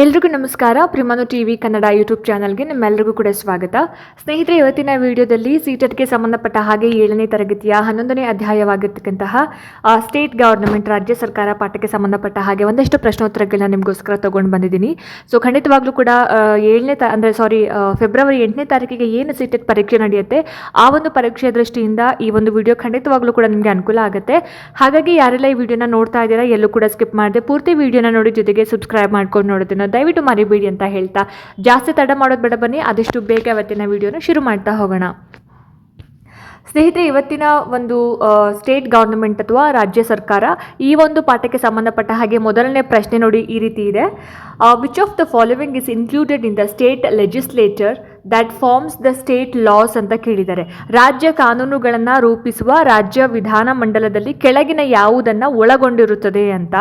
ಎಲ್ರಿಗೂ ನಮಸ್ಕಾರ. ಪ್ರಿಮಾನು TV Kannada YouTube ಚಾನಲ್ಗೆ ನಿಮ್ಮೆಲ್ಲರಿಗೂ ಕೂಡ ಸ್ವಾಗತ. ಸ್ನೇಹಿತರೆ, ಇವತ್ತಿನ ವಿಡಿಯೋದಲ್ಲಿ ಸಿಟೆಟ್ಗೆ ಸಂಬಂಧಪಟ್ಟ ಹಾಗೆ 7ನೇ ತರಗತಿಯ 11ನೇ ಅಧ್ಯಾಯವಾಗಿರ್ತಕ್ಕಂತಹ ಸ್ಟೇಟ್ ಗವರ್ನಮೆಂಟ್ ರಾಜ್ಯ ಸರ್ಕಾರ ಪಾಠಕ್ಕೆ ಸಂಬಂಧಪಟ್ಟ ಹಾಗೆ ಒಂದಷ್ಟು ಪ್ರಶ್ನೋತ್ತರಗಳನ್ನ ನಿಮಗೋಸ್ಕರ ತೊಗೊಂಡು ಬಂದಿದ್ದೀನಿ. ಸೊ ಖಂಡಿತವಾಗ್ಲೂ ಕೂಡ ಫೆಬ್ರವರಿ 8ನೇ ತಾರೀಕಿಗೆ ಏನು ಸಿಟೆಟ್ ಪರೀಕ್ಷೆ ನಡೆಯುತ್ತೆ ಆ ಒಂದು ಪರೀಕ್ಷೆ ದೃಷ್ಟಿಯಿಂದ ಈ ಒಂದು ವಿಡಿಯೋ ಖಂಡಿತವಾಗ್ಲೂ ಕೂಡ ನಿಮಗೆ ಅನುಕೂಲ ಆಗುತ್ತೆ. ಹಾಗಾಗಿ ಯಾರೆಲ್ಲ ಈ ವಿಡಿಯೋನ ನೋಡ್ತಾ ಇದ್ದೀರಾ ಎಲ್ಲೂ ಕೂಡ ಸ್ಕಿಪ್ ಮಾಡದೆ ಪೂರ್ತಿ ವಿಡಿಯೋನ ನೋಡಿ, ಜೊತೆಗೆ ಸಬ್ಸ್ಕ್ರೈಬ್ ಮಾಡ್ಕೊಂಡು ನೋಡೋದನ್ನ ದಯವಿಟ್ಟು ಮರಿಬೇಡಿ ಅಂತ ಹೇಳ್ತಾ ಜಾಸ್ತಿ ತಡ ಮಾಡೋದು ಬೇಡ, ಬನ್ನಿ ಆದಷ್ಟು ಬೇಗ ಇವತ್ತಿನ ವಿಡಿಯೋನ ಶುರು ಮಾಡ್ತಾ ಹೋಗೋಣ. ಸ್ನೇಹಿತರೆ, ಇವತ್ತಿನ ಒಂದು ಸ್ಟೇಟ್ ಗವರ್ನಮೆಂಟ್ ಅಥವಾ ರಾಜ್ಯ ಸರ್ಕಾರ ಈ ಒಂದು ಪಾಠಕ್ಕೆ ಸಂಬಂಧಪಟ್ಟ ಹಾಗೆ ಮೊದಲನೇ ಪ್ರಶ್ನೆ ನೋಡಿ ಈ ರೀತಿ ಇದೆ. Which of the following is included in the state legislature that forms the state laws ಅಂತ ಕೇಳಿದ್ದಾರೆ. ರಾಜ್ಯ ಕಾನೂನುಗಳನ್ನು ರೂಪಿಸುವ ರಾಜ್ಯ ವಿಧಾನ ಮಂಡಲದಲ್ಲಿ ಕೆಳಗಿನ ಯಾವುದನ್ನು ಒಳಗೊಂಡಿರುತ್ತದೆ ಅಂತ.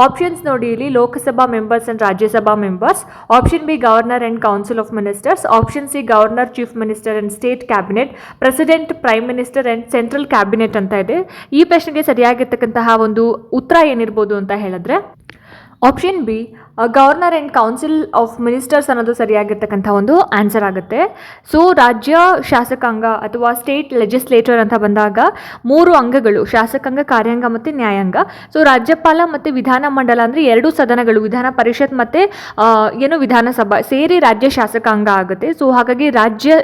ಆಪ್ಷನ್ಸ್ ನೋಡಿ ಇಲ್ಲಿ: Lok Sabha members and Rajya Sabha members. Option B governor and council of ministers. Option C governor, chief minister and state cabinet. President, prime minister and central cabinet ಅಂತ ಇದೆ. ಈ ಪ್ರಶ್ನೆಗೆ ಸರಿಯಾಗಿರ್ತಕ್ಕಂತಹ ಒಂದು ಉತ್ತರ ಏನಿರ್ಬೋದು ಅಂತ ಹೇಳಿದ್ರೆ option B governor and council of ministers ಅನ್ನೋದು ಸರಿಯಾಗಿರ್ತಕ್ಕಂಥ ಒಂದು ಆನ್ಸರ್ ಆಗುತ್ತೆ. ಸೊ ರಾಜ್ಯ ಶಾಸಕಾಂಗ ಅಥವಾ ಸ್ಟೇಟ್ ಲೆಜಿಸ್ಲೇಚರ್ ಅಂತ ಬಂದಾಗ 3 ಅಂಗಗಳು: ಶಾಸಕಾಂಗ, ಕಾರ್ಯಾಂಗ ಮತ್ತು ನ್ಯಾಯಾಂಗ. ಸೊ ರಾಜ್ಯಪಾಲ ಮತ್ತು ವಿಧಾನಮಂಡಲ ಅಂದರೆ 2 ಸದನಗಳು, ವಿಧಾನ ಪರಿಷತ್ ಮತ್ತು ವಿಧಾನಸಭಾ ಸೇರಿ ರಾಜ್ಯ ಶಾಸಕಾಂಗ ಆಗುತ್ತೆ. ಸೊ ಹಾಗಾಗಿ ರಾಜ್ಯ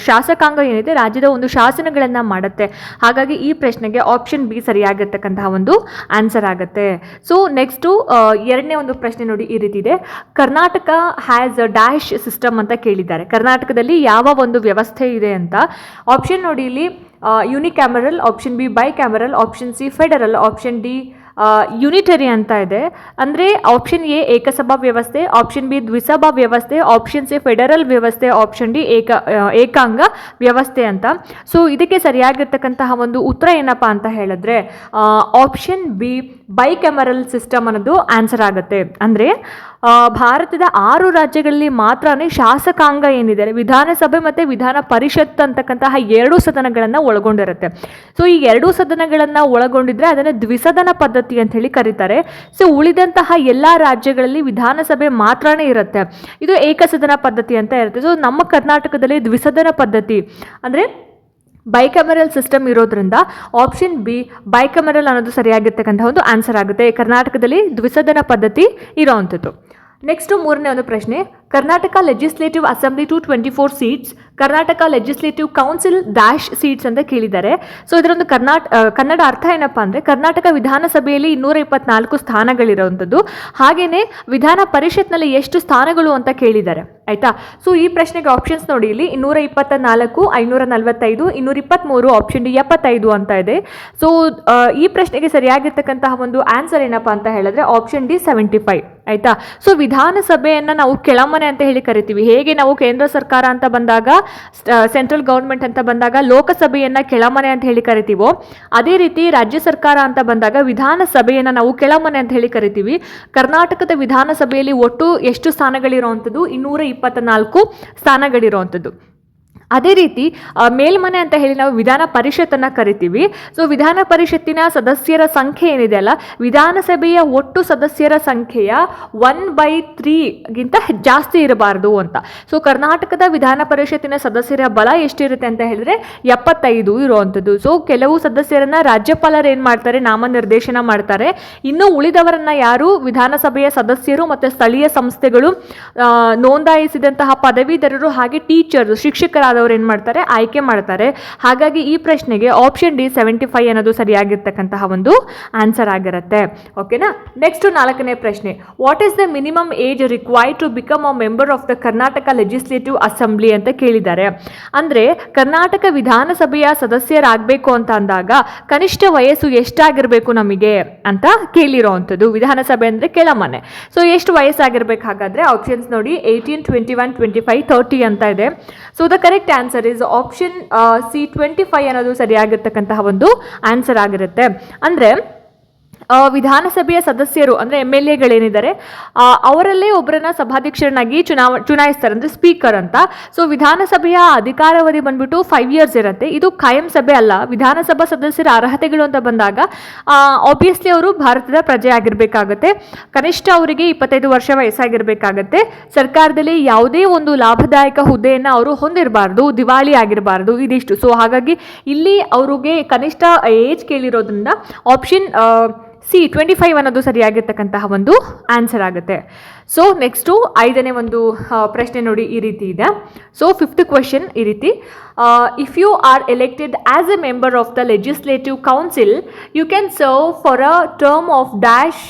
ಶಾಸಕಾಂಗ ಏನಿದೆ ರಾಜ್ಯದ ಒಂದು ಶಾಸನಗಳನ್ನು ಮಾಡುತ್ತೆ. ಹಾಗಾಗಿ ಈ ಪ್ರಶ್ನೆಗೆ ಆಪ್ಷನ್ ಬಿ ಸರಿಯಾಗಿರ್ತಕ್ಕಂತಹ ಒಂದು ಆನ್ಸರ್ ಆಗುತ್ತೆ. ಸೊ ನೆಕ್ಸ್ಟು 2ನೇ ಒಂದು ಪ್ರಶ್ನೆ ನೋಡಿ ಈ ರೀತಿ ಇದೆ. Karnataka has a dash system ಅಂತ ಕೇಳಿದ್ದಾರೆ. ಕರ್ನಾಟಕದಲ್ಲಿ ಯಾವ ಒಂದು ವ್ಯವಸ್ಥೆ ಇದೆ ಅಂತ. ಆಪ್ಷನ್ ನೋಡಿ ಇಲ್ಲಿ: unicameral. Option B bicameral. Option C federal. Option D unitary ಅಂತ ಇದೆ. ಅಂದರೆ ಆಪ್ಷನ್ ಎ ಏಕಸಭಾ ವ್ಯವಸ್ಥೆ, ಆಪ್ಷನ್ ಬಿ ದ್ವಿಸಭಾ ವ್ಯವಸ್ಥೆ, ಆಪ್ಷನ್ ಸಿ ಫೆಡರಲ್ ವ್ಯವಸ್ಥೆ, ಆಪ್ಷನ್ ಡಿ ಏಕಾಂಗ ವ್ಯವಸ್ಥೆ ಅಂತ. ಸೊ ಇದಕ್ಕೆ ಸರಿಯಾಗಿರ್ತಕ್ಕಂತಹ ಒಂದು ಉತ್ತರ ಏನಪ್ಪ ಅಂತ ಹೇಳಿದ್ರೆ option B by cameral system ಅನ್ನೋದು ಆನ್ಸರ್ ಆಗುತ್ತೆ. ಅಂದರೆ ಭಾರತದ 6 ರಾಜ್ಯಗಳಲ್ಲಿ ಮಾತ್ರನೇ ಶಾಸಕಾಂಗ ಏನಿದೆ ವಿಧಾನಸಭೆ ಮತ್ತು ವಿಧಾನ ಪರಿಷತ್ ಅಂತಕ್ಕಂತಹ 2 ಸದನಗಳನ್ನು ಒಳಗೊಂಡಿರುತ್ತೆ. ಸೊ ಈ 2 ಸದನಗಳನ್ನು ಒಳಗೊಂಡಿದ್ರೆ ಅದನ್ನು ದ್ವಿಸದನ ಪದ್ಧತಿ ಅಂತ ಹೇಳಿ ಕರೀತಾರೆ. ಸೊ ಉಳಿದಂತಹ ಎಲ್ಲ ರಾಜ್ಯಗಳಲ್ಲಿ ವಿಧಾನಸಭೆ ಮಾತ್ರನೇ ಇರುತ್ತೆ, ಇದು ಏಕಸದನ ಪದ್ಧತಿ ಅಂತ ಇರುತ್ತೆ. ಸೊ ನಮ್ಮ ಕರ್ನಾಟಕದಲ್ಲಿ ದ್ವಿಸದನ ಪದ್ಧತಿ ಅಂದರೆ ಬೈಕ್ಯಾಮರಲ್ ಸಿಸ್ಟಮ್ ಇರೋದ್ರಿಂದ ಆಪ್ಷನ್ ಬಿ ಬೈಕ್ಯಾಮರಲ್ ಅನ್ನೋದು ಸರಿಯಾಗಿರ್ತಕ್ಕಂಥ ಒಂದು ಆನ್ಸರ್ ಆಗುತ್ತೆ. ಕರ್ನಾಟಕದಲ್ಲಿ ದ್ವಿಸದನ ಪದ್ಧತಿ ಇರೋವಂಥದ್ದು. ನೆಕ್ಸ್ಟು 3ನೇ ಒಂದು ಪ್ರಶ್ನೆ: Karnataka legislative assembly 224 seats, Karnataka legislative council dash seats ಅಂತ ಕೇಳಿದ್ದಾರೆ. ಸೊ ಇದರೊಂದು ಕನ್ನಡ ಅರ್ಥ ಏನಪ್ಪ ಅಂದರೆ ಕರ್ನಾಟಕ ವಿಧಾನಸಭೆಯಲ್ಲಿ 224 ಸ್ಥಾನಗಳಿರುವಂಥದ್ದು. ಹಾಗೆಯೇ ವಿಧಾನ ಪರಿಷತ್ನಲ್ಲಿ ಎಷ್ಟು ಸ್ಥಾನಗಳು ಅಂತ ಕೇಳಿದ್ದಾರೆ, ಆಯಿತಾ. ಸೊ ಈ ಪ್ರಶ್ನೆಗೆ ಆಪ್ಷನ್ಸ್ ನೋಡಿ ಇಲ್ಲಿ: 224, 545, 223, ಆಪ್ಷನ್ ಡಿ 75 ಅಂತ ಇದೆ. ಸೊ ಈ ಪ್ರಶ್ನೆಗೆ ಸರಿಯಾಗಿರ್ತಕ್ಕಂತಹ ಒಂದು ಆನ್ಸರ್ ಏನಪ್ಪ ಅಂತ ಹೇಳಿದ್ರೆ ಆಪ್ಷನ್ ಡಿ 75, ಆಯಿತಾ. ಸೊ ವಿಧಾನಸಭೆಯನ್ನು ನಾವು ಕೆಳಮನೆ ಅಂತ ಹೇಳಿ ಕರಿತೀವಿ. ಹೇಗೆ ನಾವು ಕೇಂದ್ರ ಸರ್ಕಾರ ಅಂತ ಬಂದಾಗ, ಸೆಂಟ್ರಲ್ ಗೌರ್ಮೆಂಟ್ ಅಂತ ಬಂದಾಗ ಲೋಕಸಭೆಯನ್ನು ಕೆಳಮನೆ ಅಂತ ಹೇಳಿ ಕರಿತೀವೋ, ಅದೇ ರೀತಿ ರಾಜ್ಯ ಸರ್ಕಾರ ಅಂತ ಬಂದಾಗ ವಿಧಾನಸಭೆಯನ್ನು ನಾವು ಕೆಳಮನೆ ಅಂತ ಹೇಳಿ ಕರಿತೀವಿ. ಕರ್ನಾಟಕದ ವಿಧಾನಸಭೆಯಲ್ಲಿ ಒಟ್ಟು ಎಷ್ಟು ಸ್ಥಾನಗಳಿರುವಂಥದ್ದು? 224 ಸ್ಥಾನಗಳಿರುವಂಥದ್ದು. ಅದೇ ರೀತಿ ಮೇಲ್ಮನೆ ಅಂತ ಹೇಳಿ ನಾವು ವಿಧಾನ ಪರಿಷತ್ತನ್ನು ಕರಿತೀವಿ. ಸೊ ವಿಧಾನ ಪರಿಷತ್ತಿನ ಸದಸ್ಯರ ಸಂಖ್ಯೆ ಏನಿದೆ ಅಲ್ಲ, ವಿಧಾನಸಭೆಯ ಒಟ್ಟು ಸದಸ್ಯರ ಸಂಖ್ಯೆಯ 1/3ಗಿಂತ ಜಾಸ್ತಿ ಇರಬಾರ್ದು ಅಂತ. ಸೊ ಕರ್ನಾಟಕದ ವಿಧಾನ ಪರಿಷತ್ತಿನ ಸದಸ್ಯರ ಬಲ ಎಷ್ಟಿರುತ್ತೆ ಅಂತ ಹೇಳಿದ್ರೆ 75 ಇರುವಂಥದ್ದು. ಸೊ ಕೆಲವು ಸದಸ್ಯರನ್ನ ರಾಜ್ಯಪಾಲರು ಏನು ಮಾಡ್ತಾರೆ, ನಾಮನಿರ್ದೇಶನ ಮಾಡ್ತಾರೆ. ಇನ್ನು ಉಳಿದವರನ್ನ ಯಾರು ವಿಧಾನಸಭೆಯ ಸದಸ್ಯರು ಮತ್ತು ಸ್ಥಳೀಯ ಸಂಸ್ಥೆಗಳು, ನೋಂದಾಯಿಸಿದಂತಹ ಪದವೀಧರರು ಹಾಗೆ ಟೀಚರ್ಸ್, ಶಿಕ್ಷಕರಾದ ಏನು ಮಾಡ್ತಾರೆ, ಆಯ್ಕೆ ಮಾಡ್ತಾರೆ. ಹಾಗಾಗಿ ಈ ಪ್ರಶ್ನೆಗೆ ಆಪ್ಷನ್ ಡಿ 75 ಅನ್ನೋದು ಸರಿಯಾಗಿರ್ತಕ್ಕಂತಹ ಒಂದು ಆನ್ಸರ್ ಆಗಿರುತ್ತೆ. ಓಕೆನಾ. ನೆಕ್ಸ್ಟ್ 4ನೇ ಪ್ರಶ್ನೆ: what is the minimum age required to become a member of the Karnataka legislative assembly ಅಂತ ಕೇಳಿದ್ದಾರೆ. ಅಂದರೆ ಕರ್ನಾಟಕ ವಿಧಾನಸಭೆಯ ಸದಸ್ಯರಾಗಬೇಕು ಅಂತ ಅಂದಾಗ ಕನಿಷ್ಠ ವಯಸ್ಸು ಎಷ್ಟಾಗಿರಬೇಕು ನಮಗೆ ಅಂತ ಕೇಳಿರೋವಂಥದ್ದು. ವಿಧಾನಸಭೆ ಅಂದರೆ ಕೆಳಮನೆ. ಸೊ ಎಷ್ಟು ವಯಸ್ಸಾಗಿರ್ಬೇಕು ಹಾಗಾದರೆ? ಆಪ್ಷನ್ಸ್ ನೋಡಿ: 18, 21, 25, 30 ಅಂತ ಇದೆ. So the correct answer is option C 25 ಅನ್ನೋದು ಸರಿಯಾಗಿರ್ತಕ್ಕಂತಹ ಒಂದು ಆನ್ಸರ್ ಆಗಿರುತ್ತೆ. ಅಂದರೆ ವಿಧಾನಸಭೆಯ ಸದಸ್ಯರು ಅಂದರೆ MLAಗಳೇನಿದ್ದಾರೆ ಅವರಲ್ಲೇ ಒಬ್ಬರನ್ನ ಸಭಾಧ್ಯಕ್ಷರನ್ನಾಗಿ ಚುನಾಯಿಸ್ತಾರೆ, ಅಂದರೆ ಸ್ಪೀಕರ್ ಅಂತ. ಸೊ ವಿಧಾನಸಭೆಯ ಅಧಿಕಾರಾವಧಿ ಬಂದ್ಬಿಟ್ಟು 5 years ಇರುತ್ತೆ. ಇದು ಕಾಯಂ ಸಭೆ ಅಲ್ಲ. ವಿಧಾನಸಭಾ ಸದಸ್ಯರ ಅರ್ಹತೆಗಳು ಅಂತ ಬಂದಾಗ ಆಬ್ವಿಯಸ್ಲಿ ಅವರು ಭಾರತದ ಪ್ರಜೆ ಆಗಿರಬೇಕಾಗತ್ತೆ, ಕನಿಷ್ಠ ಅವರಿಗೆ 25 ವರ್ಷ ವಯಸ್ಸಾಗಿರಬೇಕಾಗತ್ತೆ, ಸರ್ಕಾರದಲ್ಲಿ ಯಾವುದೇ ಒಂದು ಲಾಭದಾಯಕ ಹುದ್ದೆಯನ್ನು ಅವರು ಹೊಂದಿರಬಾರ್ದು, ದಿವಾಳಿ ಆಗಿರಬಾರ್ದು, ಇದಿಷ್ಟು. ಸೊ ಹಾಗಾಗಿ ಇಲ್ಲಿ ಅವ್ರಿಗೆ ಕನಿಷ್ಠ ಏಜ್ ಕೇಳಿರೋದ್ರಿಂದ ಆಪ್ಷನ್ C 25 ಅನ್ನೋದು ಸರಿಯಾಗಿರ್ತಕ್ಕಂತಹ ಒಂದು ಆನ್ಸರ್ ಆಗುತ್ತೆ. ಸೊ ನೆಕ್ಸ್ಟು 5ನೇ ಒಂದು ಪ್ರಶ್ನೆ ನೋಡಿ, ಈ ರೀತಿ ಇದೆ. ಸೊ 5th ಕ್ವೆಶನ್ ಈ ರೀತಿ, if you are elected as a member of the legislative council you can serve for a term of dash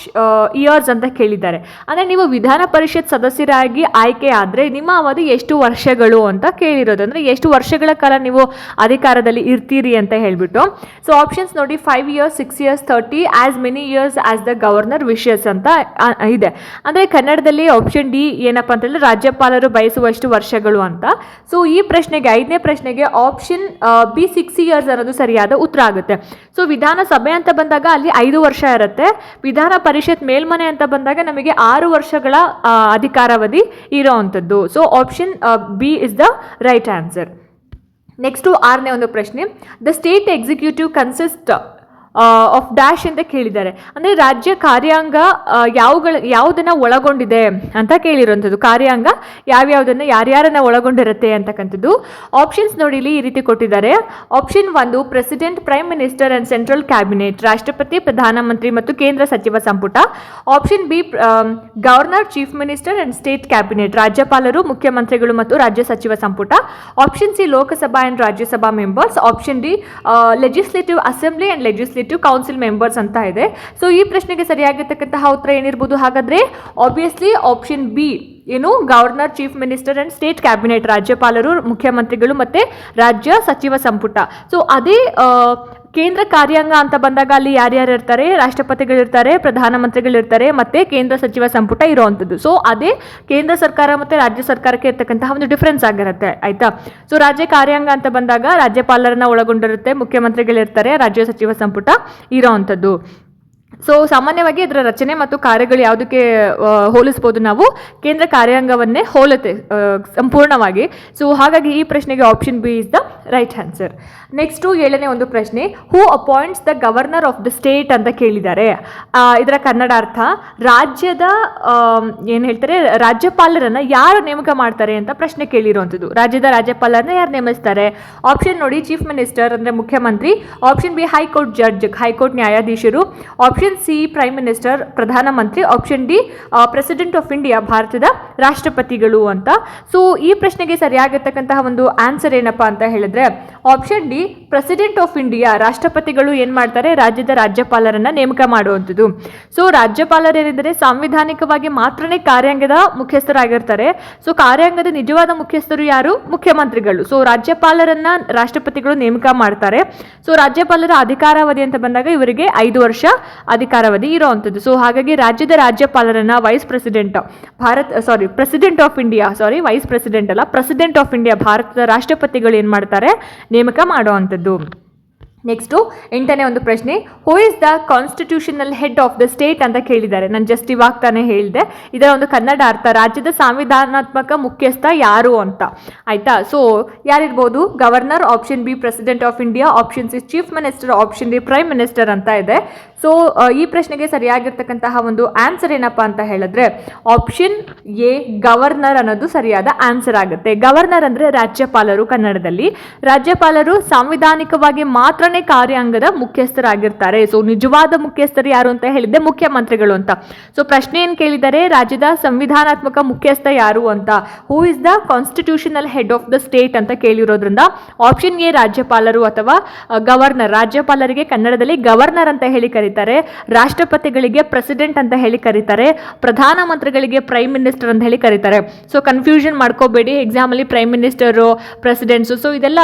years ಅಂತ ಕೇಳಿದ್ದಾರೆ. ಅಂದರೆ ನೀವು ವಿಧಾನ ಪರಿಷತ್ ಸದಸ್ಯರಾಗಿ ಆಯ್ಕೆ ಆದರೆ ನಿಮ್ಮ ಅವಧಿ ಎಷ್ಟು ವರ್ಷಗಳು ಅಂತ ಕೇಳಿರೋದು, ಅಂದರೆ ಎಷ್ಟು ವರ್ಷಗಳ ಕಾಲ ನೀವು ಅಧಿಕಾರದಲ್ಲಿ ಇರ್ತೀರಿ ಅಂತ ಹೇಳಿಬಿಟ್ಟು. ಸೊ ಆಪ್ಷನ್ಸ್ ನೋಡಿ, 5 years, 6 years, 30, as many years as the governor wishes ಅಂತ ಇದೆ. ಅಂದರೆ ಕನ್ನಡದಲ್ಲಿ ಆಪ್ಷನ್ ಡಿ ಏನಪ್ಪ ಅಂತ ಹೇಳಿದ್ರೆ ರಾಜ್ಯಪಾಲರು ಬಯಸುವಷ್ಟು ವರ್ಷಗಳು ಅಂತ. ಸೊ ಈ ಪ್ರಶ್ನೆಗೆ 5ನೇ ಪ್ರಶ್ನೆಗೆ ಆಪ್ಷನ್ ಬಿ 6 years ಅನ್ನೋದು ಸರಿಯಾದ ಉತ್ತರ ಆಗುತ್ತೆ. ಸೊ ವಿಧಾನಸಭೆ ಅಂತ ಬಂದಾಗ ಅಲ್ಲಿ 5 ವರ್ಷ ಇರುತ್ತೆ. ವಿಧಾನ ಪರಿಷತ್ ಮೇಲ್ಮನೆ ಅಂತ ಬಂದಾಗ ನಮಗೆ 6 ವರ್ಷಗಳ ಅಧಿಕಾರಾವಧಿ ಇರೋವಂಥದ್ದು. So option B is the right answer. Next 6ನೇ ಒಂದು ಪ್ರಶ್ನೆ, the state executive consist of dash ಅಂತ ಕೇಳಿದ್ದಾರೆ. ಅಂದರೆ ರಾಜ್ಯ ಕಾರ್ಯಾಂಗ ಯಾವುದನ್ನು ಒಳಗೊಂಡಿದೆ ಅಂತ ಕೇಳಿರೋಂಥದ್ದು. ಕಾರ್ಯಾಂಗ ಯಾವ್ಯಾವುದನ್ನು ಯಾರ್ಯಾರನ್ನ ಒಳಗೊಂಡಿರುತ್ತೆ ಅಂತಕ್ಕಂಥದ್ದು. ಆಪ್ಷನ್ಸ್ ನೋಡಿ ಇಲ್ಲಿ ಈ ರೀತಿ ಕೊಟ್ಟಿದ್ದಾರೆ. Option 1 president, prime minister and central cabinet, ರಾಷ್ಟ್ರಪತಿ, ಪ್ರಧಾನಮಂತ್ರಿ ಮತ್ತು ಕೇಂದ್ರ ಸಚಿವ ಸಂಪುಟ. Option B governor, chief minister and state cabinet, ರಾಜ್ಯಪಾಲರು, ಮುಖ್ಯಮಂತ್ರಿಗಳು ಮತ್ತು ರಾಜ್ಯ ಸಚಿವ ಸಂಪುಟ. Option C Lok Sabha and Rajya Sabha members. Option D legislative assembly and legislative council members ಅಂತ ಇದೆ. ಸೊ ಈ ಪ್ರಶ್ನೆಗೆ ಸರಿಯಾಗಿರ್ತಕ್ಕಂತಹ ಉತ್ತರ ಏನಿರ್ಬೋದು ಹಾಗಾದ್ರೆ? ಆಬ್ವಿಯಸ್ಲಿ ಆಪ್ಷನ್ ಬಿ ಏನು, governor, chief minister and state cabinet, ರಾಜ್ಯಪಾಲರು, ಮುಖ್ಯಮಂತ್ರಿಗಳು ಮತ್ತು ರಾಜ್ಯ ಸಚಿವ ಸಂಪುಟ. ಸೊ ಅದೇ ಕೇಂದ್ರ ಕಾರ್ಯಾಂಗ ಅಂತ ಬಂದಾಗ ಅಲ್ಲಿ ಯಾರ್ಯಾರು ಇರ್ತಾರೆ? ರಾಷ್ಟ್ರಪತಿಗಳಿರ್ತಾರೆ, ಪ್ರಧಾನಮಂತ್ರಿಗಳಿರ್ತಾರೆ ಮತ್ತು ಕೇಂದ್ರ ಸಚಿವ ಸಂಪುಟ ಇರೋವಂಥದ್ದು. ಸೊ ಅದೇ ಕೇಂದ್ರ ಸರ್ಕಾರ ಮತ್ತು ರಾಜ್ಯ ಸರ್ಕಾರಕ್ಕೆ ಇರ್ತಕ್ಕಂತಹ ಒಂದು ಡಿಫ್ರೆನ್ಸ್ ಆಗಿರುತ್ತೆ, ಆಯಿತಾ? ಸೊ ರಾಜ್ಯ ಕಾರ್ಯಾಂಗ ಅಂತ ಬಂದಾಗ ರಾಜ್ಯಪಾಲರನ್ನ ಒಳಗೊಂಡಿರುತ್ತೆ, ಮುಖ್ಯಮಂತ್ರಿಗಳಿರ್ತಾರೆ, ರಾಜ್ಯ ಸಚಿವ ಸಂಪುಟ ಇರೋವಂಥದ್ದು. ಸೊ ಸಾಮಾನ್ಯವಾಗಿ ಇದರ ರಚನೆ ಮತ್ತು ಕಾರ್ಯಗಳು ಯಾವುದಕ್ಕೆ ಹೋಲಿಸ್ಬೋದು ನಾವು? ಕೇಂದ್ರ ಕಾರ್ಯಾಂಗವನ್ನೇ ಹೋಲುತ್ತೆ ಸಂಪೂರ್ಣವಾಗಿ. ಸೊ ಹಾಗಾಗಿ ಈ ಪ್ರಶ್ನೆಗೆ option B is the right answer. Next 7ನೇ ಒಂದು ಪ್ರಶ್ನೆ, who appoints the governor of the state ಅಂತ ಕೇಳಿದ್ದಾರೆ. ಇದರ ಕನ್ನಡ ಅರ್ಥ, ರಾಜ್ಯದ ಏನು ಹೇಳ್ತಾರೆ, ರಾಜ್ಯಪಾಲರನ್ನು ಯಾರು ನೇಮಕ ಮಾಡ್ತಾರೆ ಅಂತ ಪ್ರಶ್ನೆ ಕೇಳಿರುವಂಥದ್ದು. ರಾಜ್ಯದ ರಾಜ್ಯಪಾಲರನ್ನ ಯಾರು ನೇಮಿಸ್ತಾರೆ? ಆಪ್ಷನ್ ನೋಡಿ, ಚೀಫ್ ಮಿನಿಸ್ಟರ್ ಅಂದರೆ ಮುಖ್ಯಮಂತ್ರಿ. Option B high court judge, high court ನ್ಯಾಯಾಧೀಶರು. ಆಪ್ಷನ್ ಸಿ ಪ್ರೈಮ್ ಮಿನಿಸ್ಟರ್, ಪ್ರಧಾನಮಂತ್ರಿ. Option D president of India, ಭಾರತದ ರಾಷ್ಟ್ರಪತಿಗಳು ಅಂತ. ಸೊ ಈ ಪ್ರಶ್ನೆಗೆ ಸರಿಯಾಗಿರ್ತಕ್ಕಂತಹ ಒಂದು ಆನ್ಸರ್ ಏನಪ್ಪಾ ಅಂತ ಹೇಳಿದ್ರೆ option D president of India. ರಾಷ್ಟ್ರಪತಿಗಳು ಏನು ಮಾಡ್ತಾರೆ? ರಾಜ್ಯದ ರಾಜ್ಯಪಾಲರನ್ನ ನೇಮಕ ಮಾಡುವಂಥದ್ದು. ಸೊ ರಾಜ್ಯಪಾಲರೇನಿದ್ದಾರೆ ಸಾಂವಿಧಾನಿಕವಾಗಿ ಮಾತ್ರನೇ ಕಾರ್ಯಾಂಗದ ಮುಖ್ಯಸ್ಥರಾಗಿರ್ತಾರೆ. ಸೊ ಕಾರ್ಯಾಂಗದ ನಿಜವಾದ ಮುಖ್ಯಸ್ಥರು ಯಾರು? ಮುಖ್ಯಮಂತ್ರಿಗಳು. ಸೊ ರಾಜ್ಯಪಾಲರನ್ನ ರಾಷ್ಟ್ರಪತಿಗಳು ನೇಮಕ ಮಾಡ್ತಾರೆ. ಸೊ ರಾಜ್ಯಪಾಲರ ಅಧಿಕಾರಾವಧಿ ಅಂತ ಬಂದಾಗ ಇವರಿಗೆ 5 ವರ್ಷ ಅಧಿಕಾರಾವಧಿ ಇರೋವಂಥದ್ದು. ಸೊ ಹಾಗಾಗಿ ರಾಜ್ಯದ ರಾಜ್ಯಪಾಲರನ್ನ vice president, president of India, vice president ಅಲ್ಲ, ಪ್ರೆಸಿಡೆಂಟ್ ಆಫ್ ಇಂಡಿಯಾ, ಭಾರತದ ರಾಷ್ಟ್ರಪತಿಗಳು ಏನು ಮಾಡ್ತಾರೆ? ನೇಮಕ ಮಾಡುವಂಥದ್ದು. ನೆಕ್ಸ್ಟು 8ನೇ ಒಂದು ಪ್ರಶ್ನೆ, who is the constitutional head of the state ಅಂತ ಕೇಳಿದ್ದಾರೆ. ನಾನು ಜಸ್ಟ್ ಇವಾಗ ತಾನೇ ಹೇಳಿದೆ. ಇದರ ಒಂದು ಕನ್ನಡ ಅರ್ಥ, ರಾಜ್ಯದ ಸಂವಿಧಾನಾತ್ಮಕ ಮುಖ್ಯಸ್ಥ ಯಾರು ಅಂತ, ಆಯಿತಾ? ಸೊ ಯಾರಿರ್ಬೋದು? Governor, option B president of India, option C chief minister, option D prime minister ಅಂತ ಇದೆ. ಸೊ ಈ ಪ್ರಶ್ನೆಗೆ ಸರಿಯಾಗಿರ್ತಕ್ಕಂತಹ ಒಂದು ಆನ್ಸರ್ ಏನಪ್ಪ ಅಂತ ಹೇಳಿದ್ರೆ ಆಪ್ಷನ್ ಎ ಗವರ್ನರ್ ಅನ್ನೋದು ಸರಿಯಾದ ಆನ್ಸರ್ ಆಗುತ್ತೆ. ಗವರ್ನರ್ ಅಂದರೆ ರಾಜ್ಯಪಾಲರು ಕನ್ನಡದಲ್ಲಿ. ರಾಜ್ಯಪಾಲರು ಸಾಂವಿಧಾನಿಕವಾಗಿ ಮಾತ್ರನೇ ಕಾರ್ಯಾಂಗದ ಮುಖ್ಯಸ್ಥರಾಗಿರ್ತಾರೆ. ಸೊ ನಿಜವಾದ ಮುಖ್ಯಸ್ಥರು ಯಾರು ಅಂತ ಹೇಳಿದ್ದೆ? ಮುಖ್ಯಮಂತ್ರಿಗಳು ಅಂತ. ಸೊ ಪ್ರಶ್ನೆ ಏನು ಕೇಳಿದ್ದಾರೆ? ರಾಜ್ಯದ ಸಂವಿಧಾನಾತ್ಮಕ ಮುಖ್ಯಸ್ಥ ಯಾರು ಅಂತ. Who is the constitutional head of the state ಅಂತ ಕೇಳಿರೋದ್ರಿಂದ ಆಪ್ಷನ್ ಎ ರಾಜ್ಯಪಾಲರು ಅಥವಾ ಗವರ್ನರ್. ರಾಜ್ಯಪಾಲರಿಗೆ ಕನ್ನಡದಲ್ಲಿ ಗವರ್ನರ್ ಅಂತ ಹೇಳಿ ಕರೀತಾರೆ, ರಾಷ್ಟ್ರಪತಿಗಳಿಗೆ ಪ್ರೆಸಿಡೆಂಟ್ ಅಂತ ಹೇಳಿ ಕರೀತಾರೆ, ಪ್ರಧಾನಮಂತ್ರಿಗಳಿಗೆ ಪ್ರೈಮ್ ಮಿನಿಸ್ಟರ್ ಅಂತ ಹೇಳಿ ಕರೀತಾರೆ. ಸೊ ಕನ್ಫ್ಯೂಷನ್ ಮಾಡ್ಕೋಬೇಡಿ, ಎಕ್ಸಾಮಲ್ಲಿ ಪ್ರೈಮ್ ಮಿನಿಸ್ಟರು, ಪ್ರೆಸಿಡೆಂಟ್ಸು, ಸೊ ಇದೆಲ್ಲ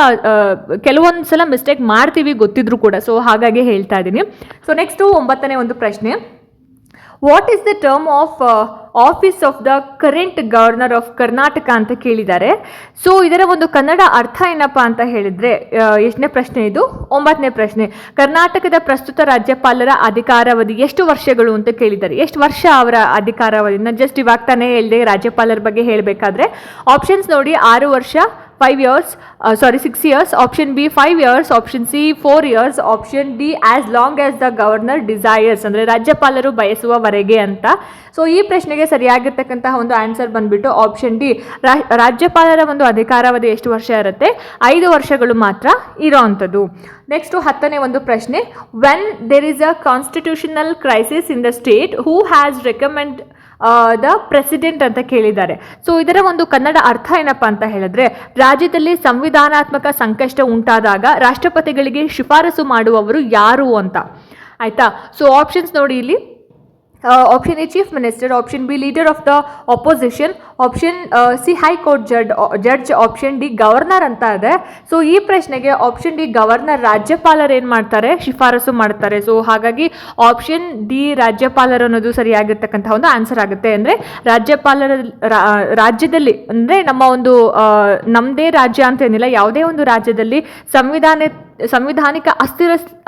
ಕೆಲವೊಂದು ಸಲ ಮಿಸ್ಟೇಕ್ ಮಾಡ್ತೀವಿ ಗೊತ್ತಿದ್ರು ಕೂಡ. ಸೊ ಹಾಗಾಗಿ ಹೇಳ್ತಾ ಇದ್ದೀನಿ. ಸೊ ನೆಕ್ಸ್ಟು 9ನೇ ಒಂದು ಪ್ರಶ್ನೆ, what is the term of office of the current governor of Karnataka ಅಂತ ಕೇಳಿದ್ದಾರೆ. ಸೊ ಇದರ ಒಂದು ಕನ್ನಡ ಅರ್ಥ ಏನಪ್ಪಾ ಅಂತ ಹೇಳಿದ್ರೆ, ಎಷ್ಟನೇ ಪ್ರಶ್ನೆ ಇದು? 9ನೇ ಪ್ರಶ್ನೆ. ಕರ್ನಾಟಕದ ಪ್ರಸ್ತುತ ರಾಜ್ಯಪಾಲರ ಅಧಿಕಾರಾವಧಿ ಎಷ್ಟು ವರ್ಷಗಳು ಅಂತ ಕೇಳಿದ್ದಾರೆ. ಎಷ್ಟು ವರ್ಷ ಅವರ ಅಧಿಕಾರಾವಧಿ? ನಾನು ಜಸ್ಟ್ ಇವಾಗ ತಾನೇ ಹೇಳಿದೆ ರಾಜ್ಯಪಾಲರ ಬಗ್ಗೆ ಹೇಳಬೇಕಾದ್ರೆ. ಆಪ್ಷನ್ಸ್ ನೋಡಿ, 6 ವರ್ಷ, 5 years, 6 years, option B 5 years, option C 4 years, option D as long as the governor desires, ಅಂದರೆ ರಾಜ್ಯಪಾಲರು ಬಯಸುವವರೆಗೆ ಅಂತ. ಸೊ ಈ ಪ್ರಶ್ನೆಗೆ ಸರಿಯಾಗಿರ್ತಕ್ಕಂತಹ ಒಂದು ಆನ್ಸರ್ ಬಂದ್ಬಿಟ್ಟು ಆಪ್ಷನ್ ಡಿ. ರಾಜ್ಯಪಾಲರ ಒಂದು ಅಧಿಕಾರಾವಧಿ ಎಷ್ಟು ವರ್ಷ ಇರುತ್ತೆ? 5 ವರ್ಷಗಳು ಮಾತ್ರ ಇರೋವಂಥದ್ದು. ನೆಕ್ಸ್ಟು 10ನೇ ಒಂದು ಪ್ರಶ್ನೆ. When there is a constitutional crisis in the state, who has recommend the president ಅಂತ ಕೇಳಿದ್ದಾರೆ. ಸೊ ಇದರ ಒಂದು ಕನ್ನಡ ಅರ್ಥ ಏನಪ್ಪ ಅಂತ ಹೇಳಿದ್ರೆ, ರಾಜ್ಯದಲ್ಲಿ ಸಂವಿಧಾನಾತ್ಮಕ ಸಂಕಷ್ಟ ಉಂಟಾದಾಗ ರಾಷ್ಟ್ರಪತಿಗಳಿಗೆ ಶಿಫಾರಸು ಮಾಡುವವರು ಯಾರು ಅಂತ. ಆಯ್ತಾ? ಸೊ ಆಪ್ಷನ್ಸ್ ನೋಡಿ ಇಲ್ಲಿ. Option A chief minister, option B leader of the opposition, option C high court judge, option D governor ಅಂತ ಇದೆ. ಸೊ ಈ ಪ್ರಶ್ನೆಗೆ ಆಪ್ಷನ್ ಡಿ ಗವರ್ನರ್, ರಾಜ್ಯಪಾಲರು ಏನು ಮಾಡ್ತಾರೆ? ಶಿಫಾರಸು ಮಾಡ್ತಾರೆ. ಸೊ ಹಾಗಾಗಿ ಆಪ್ಷನ್ ಡಿ ರಾಜ್ಯಪಾಲರು ಅನ್ನೋದು ಸರಿಯಾಗಿರ್ತಕ್ಕಂಥ ಒಂದು ಆನ್ಸರ್ ಆಗುತ್ತೆ. ಅಂದರೆ ರಾಜ್ಯದಲ್ಲಿ ಅಂದರೆ ನಮ್ಮ ಒಂದು ನಮ್ಮದೇ ರಾಜ್ಯ ಅಂತ ಏನಿಲ್ಲ, ಯಾವುದೇ ಒಂದು ರಾಜ್ಯದಲ್ಲಿ ಸಂವಿಧಾನಿಕ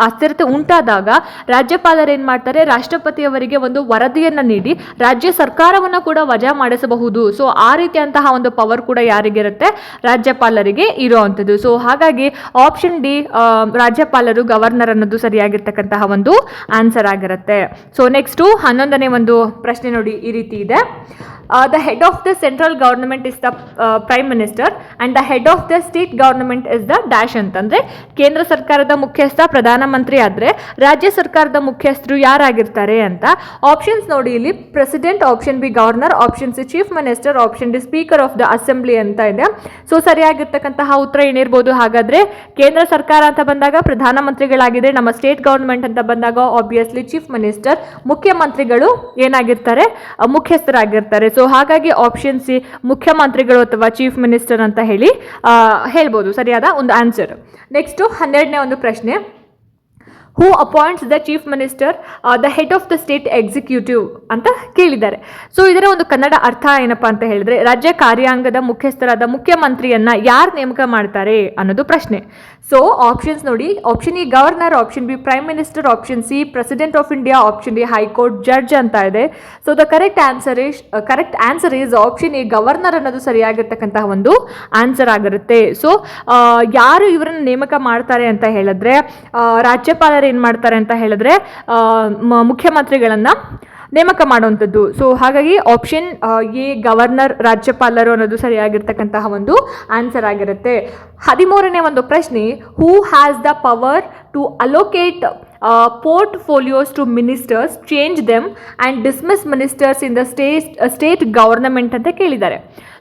ಅಸ್ಥಿರತೆ ಉಂಟಾದಾಗ ರಾಜ್ಯಪಾಲರು ಏನು ಮಾಡ್ತಾರೆ? ರಾಷ್ಟ್ರಪತಿಯವರಿಗೆ ಒಂದು ವರದಿಯನ್ನು ನೀಡಿ ರಾಜ್ಯ ಸರ್ಕಾರವನ್ನು ಕೂಡ ವಜಾ ಮಾಡಿಸಬಹುದು. ಸೊ ಆ ರೀತಿಯಂತಹ ಒಂದು ಪವರ್ ಕೂಡ ಯಾರಿಗಿರುತ್ತೆ? ರಾಜ್ಯಪಾಲರಿಗೆ ಇರುವಂಥದ್ದು. ಸೊ ಹಾಗಾಗಿ ಆಪ್ಷನ್ ಡಿ ರಾಜ್ಯಪಾಲರು, ಗವರ್ನರ್ ಅನ್ನೋದು ಸರಿಯಾಗಿರ್ತಕ್ಕಂತಹ ಒಂದು ಆನ್ಸರ್ ಆಗಿರುತ್ತೆ. ಸೊ ನೆಕ್ಸ್ಟು 11ನೇ ಒಂದು ಪ್ರಶ್ನೆ ನೋಡಿ, ಈ ರೀತಿ ಇದೆ. The head of the central government is the prime minister and the head of the state government is the dash ಅಂತಂದ್ರೆ ಕೇಂದ್ರ ಸರ್ಕಾರದ ಮುಖ್ಯಸ್ಥ ಪ್ರಧಾನಮಂತ್ರಿ ಆದ್ರೆ ರಾಜ್ಯ ಸರ್ಕಾರದ ಮುಖ್ಯಸ್ಥರು ಯಾರಾಗಿರ್ತಾರೆ ಅಂತ. ಆಪ್ಷನ್ಸ್ ನೋಡಿ ಇಲ್ಲಿ. President, option B governor, option C chief minister, option D speaker of the assembly ಅಂತ ಇದೆ. ಸೊ ಸರಿಯಾಗಿರ್ತಕ್ಕಂತಹ ಉತ್ತರ ಏನಿರ್ಬೋದು ಹಾಗಾದ್ರೆ? ಕೇಂದ್ರ ಸರ್ಕಾರ ಅಂತ ಬಂದಾಗ ಪ್ರಧಾನಮಂತ್ರಿಗಳಾಗಿದೆ, ನಮ್ಮ ಸ್ಟೇಟ್ ಗವರ್ಮೆಂಟ್ ಅಂತ ಬಂದಾಗ ಆಬ್ವಿಯಸ್ಲಿ ಚೀಫ್ ಮಿನಿಸ್ಟರ್, ಮುಖ್ಯಮಂತ್ರಿಗಳು ಏನಾಗಿರ್ತಾರೆ? ಮುಖ್ಯಸ್ಥರಾಗಿರ್ತಾರೆ. ಸೊ ಹಾಗಾಗಿ ಆಪ್ಷನ್ ಸಿ ಮುಖ್ಯಮಂತ್ರಿಗಳು ಅಥವಾ ಚೀಫ್ ಮಿನಿಸ್ಟರ್ ಅಂತ ಹೇಳ್ಬೋದು ಸರಿಯಾದ ಒಂದು ಆನ್ಸರ್. ನೆಕ್ಸ್ಟು 12ನೇ ಒಂದು ಪ್ರಶ್ನೆ. Who appoints the chief minister the head of the state executive ಅಂತ ಕೇಳಿದ್ದಾರೆ. ಸೊ ಇದರ ಒಂದು ಕನ್ನಡ ಅರ್ಥ ಏನಪ್ಪಾ ಅಂತ ಹೇಳಿದ್ರೆ, ರಾಜ್ಯ ಕಾರ್ಯಾಂಗದ ಮುಖ್ಯಸ್ಥರಾದ ಮುಖ್ಯಮಂತ್ರಿಯನ್ನ ಯಾರು ನೇಮಕ ಮಾಡ್ತಾರೆ ಅನ್ನೋದು ಪ್ರಶ್ನೆ. ಸೊ ಆಪ್ಷನ್ಸ್ ನೋಡಿ. Option E governor, option B prime minister, option C president of India, option D high court judge ಅಂತ ಇದೆ. So the correct answer is option A governor ಅನ್ನೋದು ಸರಿಯಾಗಿರ್ತಕ್ಕಂತಹ ಒಂದು ಆನ್ಸರ್ ಆಗಿರುತ್ತೆ. ಸೊ ಯಾರು ಇವರನ್ನು ನೇಮಕ ಮಾಡ್ತಾರೆ ಅಂತ ಹೇಳಿದ್ರೆ, ರಾಜ್ಯಪಾಲರು ಏನು ಮಾಡ್ತಾರೆ ಅಂತ ಹೇಳಿದ್ರೆ ಮುಖ್ಯಮಂತ್ರಿಗಳನ್ನ ನೇಮಕ ಮಾಡುವಂಥದ್ದು. ಸೊ ಹಾಗಾಗಿ ಆಪ್ಷನ್ ಎ ಗವರ್ನರ್, ರಾಜ್ಯಪಾಲರು ಅನ್ನೋದು ಸರಿಯಾಗಿರ್ತಕ್ಕಂತಹ ಒಂದು ಆನ್ಸರ್ ಆಗಿರುತ್ತೆ. 13ನೇ ಒಂದು ಪ್ರಶ್ನೆ. Who has the power to allocate portfolios to ministers, change them and dismiss ministers in the state government ಅಂತ ಕೇಳಿದ್ದಾರೆ.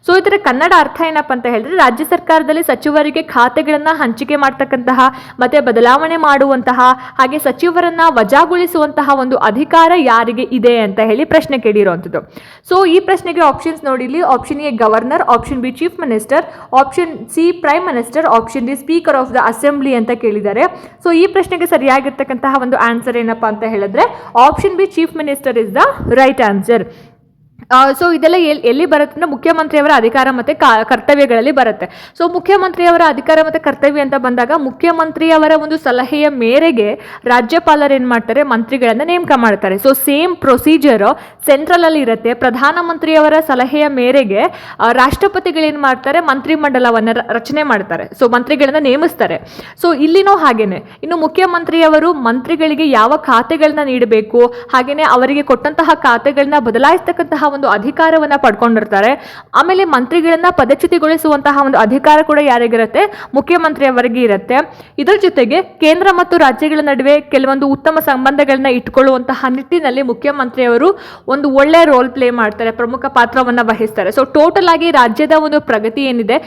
ಸೊ ಇದರ ಕನ್ನಡ ಅರ್ಥ ಏನಪ್ಪ ಅಂತ ಹೇಳಿದ್ರೆ, ರಾಜ್ಯ ಸರ್ಕಾರದಲ್ಲಿ ಸಚಿವರಿಗೆ ಖಾತೆಗಳನ್ನು ಹಂಚಿಕೆ ಮಾಡ್ತಕ್ಕಂತಹ ಮತ್ತೆ ಬದಲಾವಣೆ ಮಾಡುವಂತಹ ಹಾಗೆ ಸಚಿವರನ್ನ ವಜಾಗೊಳಿಸುವಂತಹ ಒಂದು ಅಧಿಕಾರ ಯಾರಿಗೆ ಇದೆ ಅಂತ ಹೇಳಿ ಪ್ರಶ್ನೆ ಕೇಳಿರುವಂಥದ್ದು. ಸೊ ಈ ಪ್ರಶ್ನೆಗೆ ಆಪ್ಷನ್ಸ್ ನೋಡಿ ಇಲ್ಲಿ. Option A governor, option B chief minister, option C prime minister, option D speaker of the assembly ಅಂತ ಕೇಳಿದ್ದಾರೆ. ಸೊ ಈ ಪ್ರಶ್ನೆಗೆ ಸರಿಯಾಗಿರ್ತಕ್ಕಂತಹ ಒಂದು ಆನ್ಸರ್ ಏನಪ್ಪಾ ಅಂತ ಹೇಳಿದ್ರೆ option B chief minister is the right answer. So ಇದೆಲ್ಲ ಎಲ್ಲಿ ಬರುತ್ತೆ ಅಂದರೆ ಮುಖ್ಯಮಂತ್ರಿಯವರ ಅಧಿಕಾರ ಮತ್ತು ಕರ್ತವ್ಯಗಳಲ್ಲಿ ಬರುತ್ತೆ. ಸೊ ಮುಖ್ಯಮಂತ್ರಿಯವರ ಅಧಿಕಾರ ಮತ್ತು ಕರ್ತವ್ಯ ಅಂತ ಬಂದಾಗ ಮುಖ್ಯಮಂತ್ರಿಯವರ ಒಂದು ಸಲಹೆಯ ಮೇರೆಗೆ ರಾಜ್ಯಪಾಲರು ಏನು ಮಾಡ್ತಾರೆ, ಮಂತ್ರಿಗಳನ್ನು ನೇಮಕ ಮಾಡ್ತಾರೆ. ಸೊ ಸೇಮ್ ಪ್ರೊಸೀಜರ್ ಸೆಂಟ್ರಲಲ್ಲಿ ಇರುತ್ತೆ. ಪ್ರಧಾನಮಂತ್ರಿಯವರ ಸಲಹೆಯ ಮೇರೆಗೆ ರಾಷ್ಟ್ರಪತಿಗಳೇನು ಮಾಡ್ತಾರೆ, ಮಂತ್ರಿಮಂಡಲವನ್ನು ರಚನೆ ಮಾಡ್ತಾರೆ. ಸೊ ಮಂತ್ರಿಗಳನ್ನು ನೇಮಿಸ್ತಾರೆ. ಸೊ ಇಲ್ಲಿನೂ ಹಾಗೇನೆ. ಇನ್ನು ಮುಖ್ಯಮಂತ್ರಿಯವರು ಮಂತ್ರಿಗಳಿಗೆ ಯಾವ ಖಾತೆಗಳನ್ನ ನೀಡಬೇಕು, ಹಾಗೆಯೇ ಅವರಿಗೆ ಕೊಟ್ಟಂತಹ ಖಾತೆಗಳನ್ನ ಬದಲಾಯಿಸ್ತಕ್ಕಂತಹ ಒಂದು ಅಧಿಕಾರವನ್ನ ಪಡ್ಕೊಂಡಿರ್ತಾರೆ. ಆಮೇಲೆ ಮಂತ್ರಿಗಳನ್ನ ಪದಚ್ಯುತಿಗೊಳಿಸುವಂತಹ ಒಂದು ಅಧಿಕಾರ ಕೂಡ ಯಾರಿಗಿರುತ್ತೆ, ಮುಖ್ಯಮಂತ್ರಿಯವರಿಗೆ ಇರುತ್ತೆ. ಇದರ ಜೊತೆಗೆ ಕೇಂದ್ರ ಮತ್ತು ರಾಜ್ಯಗಳ ನಡುವೆ ಕೆಲವೊಂದು ಉತ್ತಮ ಸಂಬಂಧಗಳನ್ನ ಇಟ್ಕೊಳ್ಳುವಂತಹ ನಿಟ್ಟಿನಲ್ಲಿ ಮುಖ್ಯಮಂತ್ರಿಯವರು ಒಂದು ಒಳ್ಳೆ ರೋಲ್ ಪ್ಲೇ ಮಾಡ್ತಾರೆ, ಪ್ರಮುಖ ಪಾತ್ರವನ್ನ ವಹಿಸ್ತಾರೆ. ಸೊ ಟೋಟಲ್ ಆಗಿ ರಾಜ್ಯದ ಒಂದು ಪ್ರಗತಿ ಏನಿದೆ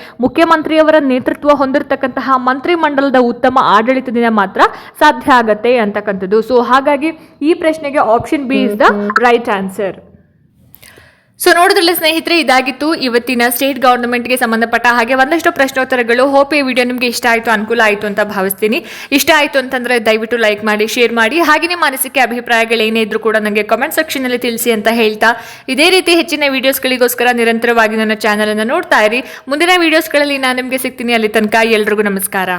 ನೇತೃತ್ವ ಹೊಂದಿರತಕ್ಕಂತಹ ಮಂತ್ರಿಮಂಡಲದ ಉತ್ತಮ ಆಡಳಿತದಿಂದ ಮಾತ್ರ ಸಾಧ್ಯ ಆಗತ್ತೆ ಅಂತಕ್ಕಂಥದ್ದು. ಸೊ ಹಾಗಾಗಿ ಈ ಪ್ರಶ್ನೆಗೆ option B is the right answer. So ನೋಡಿದ್ರಲ್ಲ ಸ್ನೇಹಿತರೆ, ಇದಾಗಿತ್ತು ಇವತ್ತಿನ ಸ್ಟೇಟ್ ಗವರ್ನಮೆಂಟ್ಗೆ ಸಂಬಂಧಪಟ್ಟ ಹಾಗೆ ಒಂದಷ್ಟು ಪ್ರಶ್ನೋತ್ತರಗಳು. ಹೋಪ್ ಈ ವಿಡಿಯೋ ನಿಮಗೆ ಇಷ್ಟ ಆಯಿತು, ಅನುಕೂಲ ಆಯಿತು ಅಂತ ಭಾವಿಸ್ತೀನಿ. ಇಷ್ಟ ಆಯಿತು ಅಂತಂದ್ರೆ ದಯವಿಟ್ಟು ಲೈಕ್ ಮಾಡಿ, ಶೇರ್ ಮಾಡಿ. ಹಾಗೆ ನಿಮ್ಮ ಅನಿಸಿಕೆ ಅಭಿಪ್ರಾಯಗಳು ಏನೇ ಇದ್ರೂ ಕೂಡ ನನಗೆ ಕಾಮೆಂಟ್ ಸೆಕ್ಷನಲ್ಲಿ ತಿಳಿಸಿ ಅಂತ ಹೇಳ್ತಾ, ಇದೇ ರೀತಿ ಹೆಚ್ಚಿನ ವಿಡಿಯೋಸ್ಗಳಿಗೋಸ್ಕರ ನಿರಂತರವಾಗಿ ನನ್ನ ಚಾನಲ್ ಅನ್ನು ನೋಡ್ತಾ ಇರಿ. ಮುಂದಿನ ವಿಡಿಯೋಸ್ಗಳಲ್ಲಿ ನಾನು ನಿಮಗೆ ಸಿಗ್ತೀನಿ. ಅಲ್ಲಿ ತನಕ ಎಲ್ರಿಗೂ ನಮಸ್ಕಾರ.